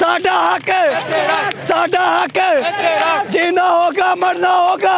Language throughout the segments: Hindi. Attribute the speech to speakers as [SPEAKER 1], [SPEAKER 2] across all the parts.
[SPEAKER 1] साडा हक है, साडा हक है, जीना होगा मरना होगा।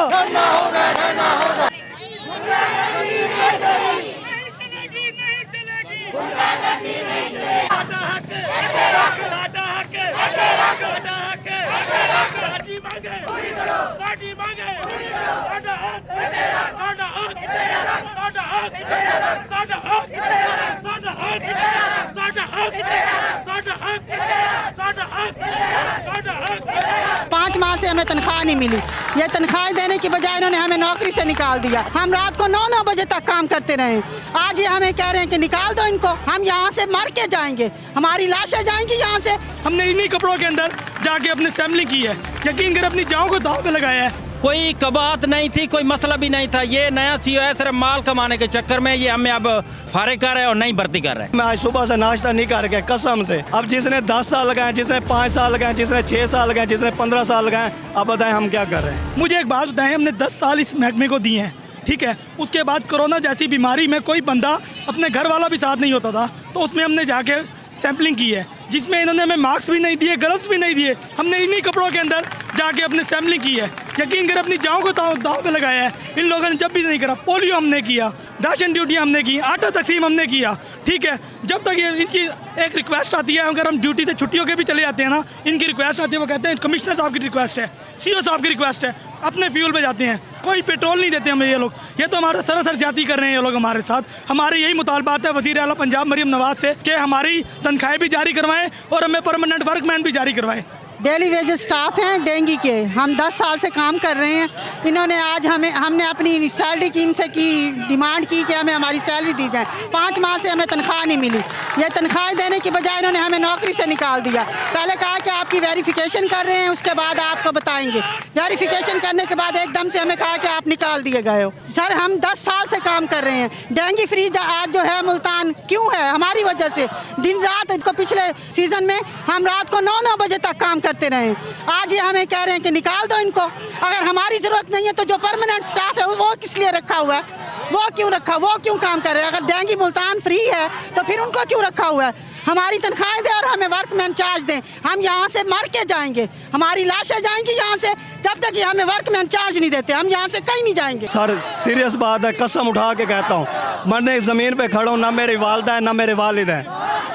[SPEAKER 2] पाँच माह से हमें तनख्वाह नहीं मिली। ये तनख्वाह देने की बजाय इन्होंने हमें नौकरी से निकाल दिया। हम रात को 9-9 बजे तक काम करते रहे। आज ये हमें कह रहे हैं कि निकाल दो इनको, हम यहाँ से मर के जाएंगे, हमारी लाशें जाएंगी यहाँ से।
[SPEAKER 3] हमने इन्हीं कपड़ों के अंदर जाके अपनी असेंबली की है, यकीन कर अपनी जान को दांव पे लगाया है।
[SPEAKER 4] कोई कबात नहीं थी, कोई मसला भी नहीं था। ये नया सीईओ है, सिर्फ माल कमाने के चक्कर में ये हमें अब फारिग कर रहे हैं और नई भर्ती कर रहे हैं।
[SPEAKER 1] मैं आज सुबह से नाश्ता नहीं करके कसम से, अब जिसने 10 साल लगाए, जिसने 5 साल लगाए, जिसने 6 साल लगाए, जिसने 15 साल लगाए, अब बताएं हम क्या कर रहे हैं।
[SPEAKER 3] मुझे एक बात बताएं, हमने 10 साल इस महकमे को दिए हैं, ठीक है। उसके बाद कोरोना जैसी बीमारी में कोई बंदा अपने घर वाला भी साथ नहीं होता था, तो उसमें हमने जाके सैम्पलिंग की है, जिसमें इन्होंने हमें मास्क भी नहीं दिए, ग्लव्स भी नहीं दिए। हमने इन्हीं कपड़ों के अंदर जाके अपनी सैम्पलिंग की है, यकीन कर अपनी जान को दांव पे लगाया है। इन लोगों ने जब भी नहीं करा, पोलियो हमने किया, राशन ड्यूटी हमने की, आटा तकसीम हमने किया, ठीक है। जब तक ये इनकी एक रिक्वेस्ट आती है, अगर हम ड्यूटी से छुट्टियों के भी चले जाते हैं ना, इनकी रिक्वेस्ट आती है, वो कहते हैं कमिश्नर साहब की रिक्वेस्ट है, सीईओ साहब की रिक्वेस्ट है, अपने फ्यूल पे जाते हैं, कोई पेट्रोल नहीं देते हमें ये लोग। ये तो हमारा सरासर ज्यादती कर रहे हैं ये लोग हमारे साथ। हमारे यही मुतालबात है वज़ीर आला पंजाब मरियम नवाज से कि हमारी तनख्वाहें भी जारी करवाएं और हमें परमानेंट वर्कमैन भी जारी करवाएं।
[SPEAKER 2] डेली वेजेस स्टाफ हैं डेंगी के, हम 10 साल से काम कर रहे हैं। इन्होंने आज हमने अपनी सैलरी की इनसे की डिमांड की कि हमें हमारी सैलरी दी जाए। 5 माह से हमें तनख्वाह नहीं मिली। ये तनख्वाह देने की बजाय इन्होंने हमें नौकरी से निकाल दिया। पहले कहा कि आपकी वेरिफिकेशन कर रहे हैं, उसके बाद आपको बताएंगे। वेरिफिकेशन करने के बाद एकदम से हमें कहा कि आप निकाल दिए गए हो। सर हम 10 साल से काम कर रहे हैं। डेंगी फ्री आज जो है मुल्तान क्यों है? हमारी वजह से। दिन रात इनको पिछले सीजन में हम रात को 9-9 बजे तक काम करते रहे। आज ये हमें कह रहे हैं कि निकाल दो इनको। अगर हमारी जरूरत नहीं है तो जो परमानेंट स्टाफ है वो किस लिए रखा हुआ है? वो क्यों रखा, वो क्यों काम कर रहे हैं? अगर डेंगी मुल्तान फ्री है तो फिर उनको क्यों रखा हुआ है? हमारी तनख्वाहें दें और हमें वर्कमैन चार्ज दें, हम यहाँ से मर के जाएंगे, हमारी लाशें जाएंगी यहाँ से। जब तक ये हमें वर्कमैन चार्ज नहीं देते हम यहाँ से कहीं नहीं जाएंगे।
[SPEAKER 1] सर सीरियस बात है, कसम उठा के कहता हूँ, मरने की ज़मीन पे खड़ा हूँ, ना मेरी वालदा है ना मेरे वालिद हैं,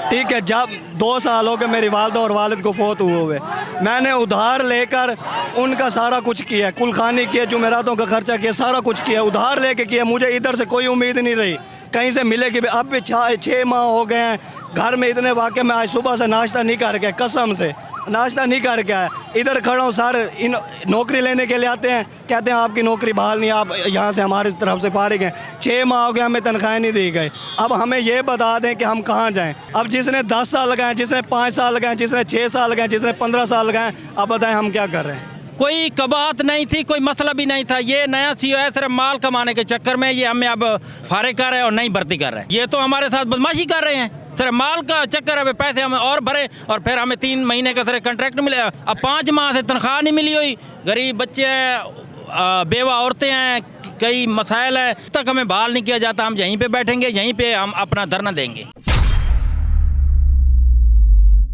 [SPEAKER 1] ठीक है। जब 2 साल हो गए मेरी वालदा और वालिद को फोत हुए, मैंने उधार लेकर उनका सारा कुछ किया, कुलखानी किया, जुमेरातों का खर्चा किया, सारा कुछ किया, उधार लेके किया। मुझे इधर से कोई उम्मीद नहीं रही कहीं से मिलेगी। अब भी 6 माह हो गए हैं घर में इतने वाक़े में आज सुबह से नाश्ता नहीं करके, कसम से नाश्ता नहीं करके आया। इधर खड़ा हूँ सर, इन नौकरी लेने के लिए आते हैं, कहते हैं आपकी नौकरी बहाल नहीं, आप यहाँ से हमारी तरफ से फारिग हैं। 6 माह हो गए हमें तनख्वाहें नहीं दी गई। अब हमें ये बता दें कि हम कहाँ जाएं। अब जिसने 10 साल लगाए, जिसने 5 साल लगाए, जिसने 6 साल लगाए, जिसने 15 साल लगाए, अब बताएं हम क्या कर रहे हैं।
[SPEAKER 4] कोई कबात नहीं थी, कोई मसला भी नहीं था। ये नया सीईओ है, सिर्फ माल कमाने के चक्कर में ये हमें अब फारिग कर रहे हैं और नई भर्ती कर रहे हैं। ये तो हमारे साथ बदमाशी कर रहे हैं, सिर्फ माल का चक्कर है। पैसे हमें और भरे और फिर हमें 3 महीने का सिर्फ कॉन्ट्रैक्ट मिले। अब 5 माह से तनख्वाह नहीं मिली हुई, गरीब बच्चे हैं, बेवा औरतें हैं, कई मसाइल हैं, तक हमें बहाल नहीं किया जाता। हम यहीं पे बैठेंगे, यहीं पे हम अपना धरना देंगे।